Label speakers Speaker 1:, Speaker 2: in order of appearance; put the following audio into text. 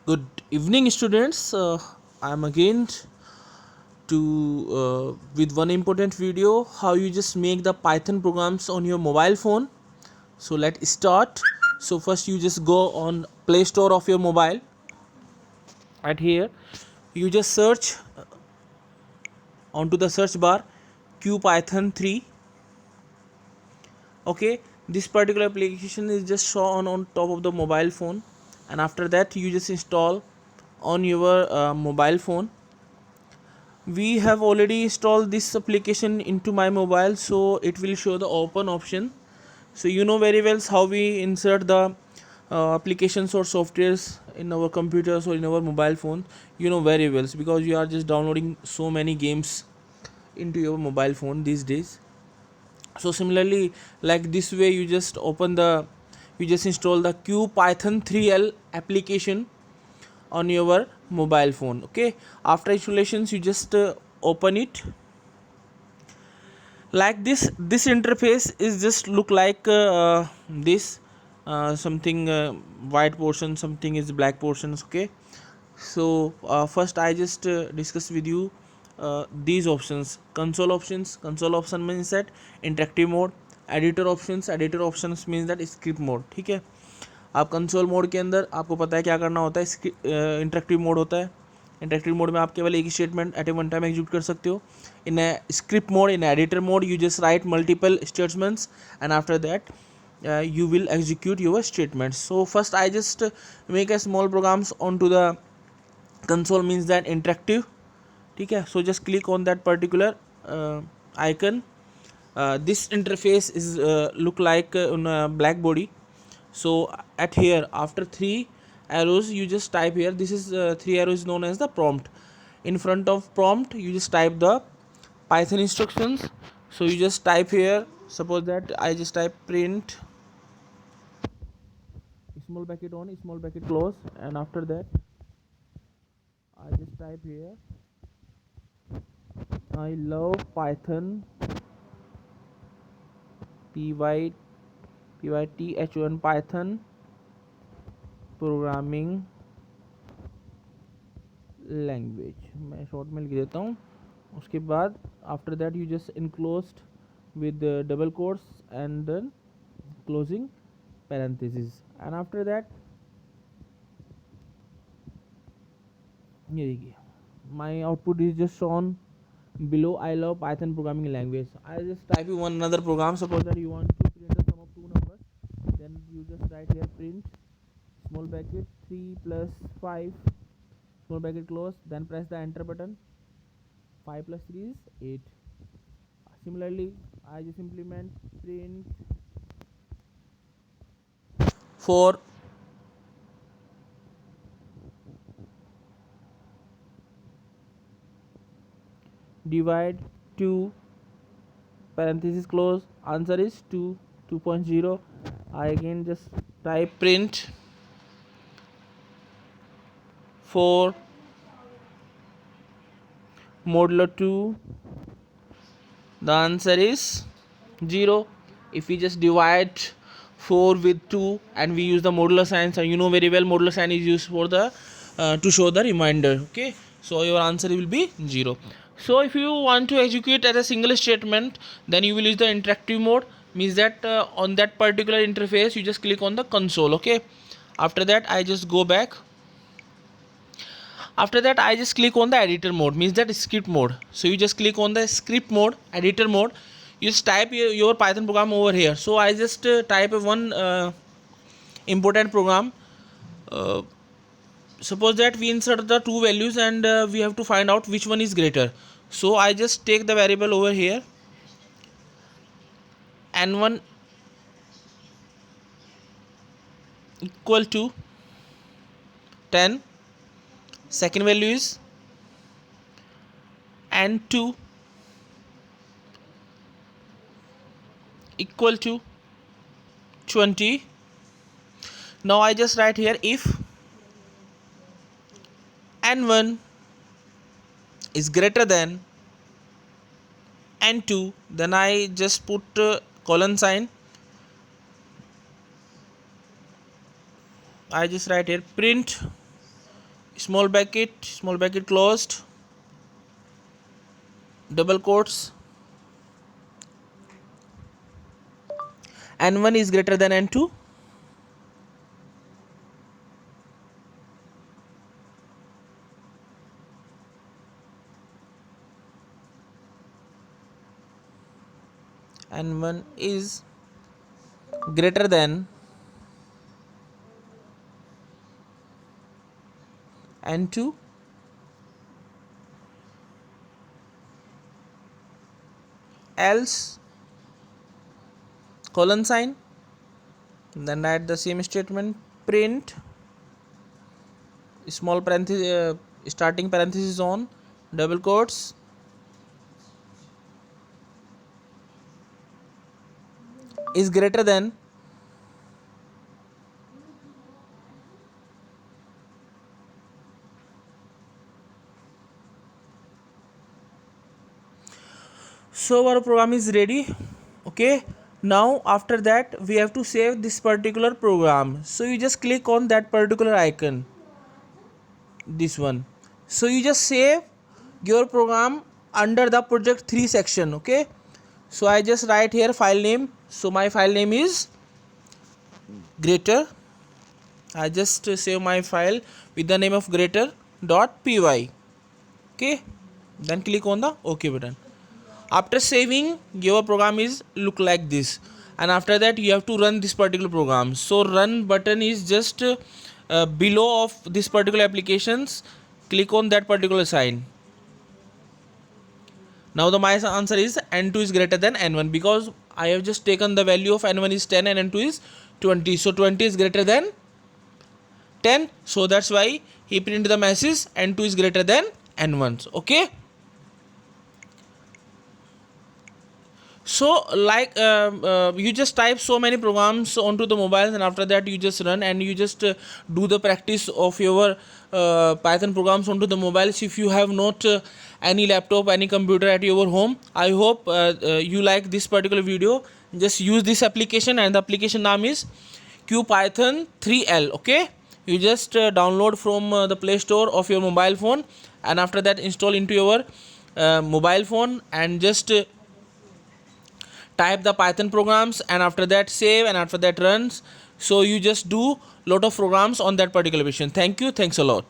Speaker 1: Good evening, students. I'm again to with one important video how you just make the Python programs on your mobile phone. So let's start. So first you just go on Play Store of your mobile. At here, you just search onto the search bar QPython 3. Okay, this particular application is just shown on top of the mobile phone, and after that you just install on your mobile phone. We have already installed this application into my mobile, so it will show the open option. So you know very well how we insert the applications or softwares in our computers or in our mobile phone. You know very well because you are just downloading so many games into your mobile phone these days. So similarly, like this way, you just install the QPython 3L application on your mobile phone. Okay, after installations you just open it like this interface is just look like this something white portion, something is black portions. Okay, so first I just discuss with you these options. Console option means that interactive mode. Editor options means that script mode. ठीक है, आप console mode के अंदर आपको पता है क्या करना होता है. इंटरेक्टिव मोड होता है. इंटरेक्टिव मोड में आप केवल एक ही statement at a one time execute कर सकते हो. In script mode, in editor mode, you just write multiple statements and after that you will execute your statements. So first I just make a small programs onto the console means that interactive. ठीक है, so just click on that particular icon. This interface is look like on a black body. So at here after three arrows you just type here, this is three arrows known as the prompt. In front of prompt you just type the Python instructions. So you just type here, suppose that I just type print small bracket on, small bracket close, and after that I just type here I love Python python Python programming language मैं short में लिख देता हूँ. उसके बाद after that you just enclosed with double quotes and then closing parentheses, and after that ये देखिए my output is just shown below. I love Python programming language. I just type you one another program. Suppose that you want to print the sum of two numbers, then you just write here print small bracket 3 plus 5 small bracket close, then press the enter button. 5 plus 3 is 8. Similarly I just implement print for divide 2 parenthesis close, answer is 2 2.0. I again just type print for modulo 2, the answer is 0. If we just divide 4 with 2 and we use the modular sign, so you know very well modular sign is used for the to show the remainder. Okay, so your answer will be 0. So if you want to execute as a single statement, then you will use the interactive mode, means that on that particular interface you just click on the console. Okay, after that I just go back. After that I just click on the editor mode, means that script mode. So you just click on the script mode, editor mode. You just type your Python program over here. So I just type one important program. uh, Suppose that we insert the two values and we have to find out which one is greater. So I just take the variable over here, n1 equal to 10, second value is n2 equal to 20. Now I just write here if n1 is greater than n2, then I just put colon sign. I just write here print small bracket closed, double quotes, n1 is greater than n2, n1 is greater than n2, else colon sign, then write the same statement, print small parenthesis, starting parenthesis on, double quotes, is greater than so our program is ready. Okay, now after that we have to save this particular program, so you just click on that particular icon, this one. So you just save your program under the project 3 section. Okay, so I just write here file name, so my file name is greater. I just save my file with the name of greater.py. Okay, then click on the OK button. After saving, your program is look like this, and after that you have to run this particular program. So run button is just below of this particular applications. Click on that particular sign. Now the my answer is n2 is greater than n1, because I have just taken the value of n1 is 10 and n2 is 20. So 20 is greater than 10, so that's why he printed the message n2 is greater than n1. Okay, so like you just type so many programs onto the mobile, and after that you just run and you just do the practice of your Python programs onto the mobiles. If you have not any laptop, any computer at your home, I hope you like this particular video. Just use this application, and the application name is QPython 3L. Okay, you just download from the Play Store of your mobile phone, and after that install into your mobile phone, and just type the Python programs, and after that save, and after that runs. So you just do lot of programs on that particular version. Thank you, thanks a lot.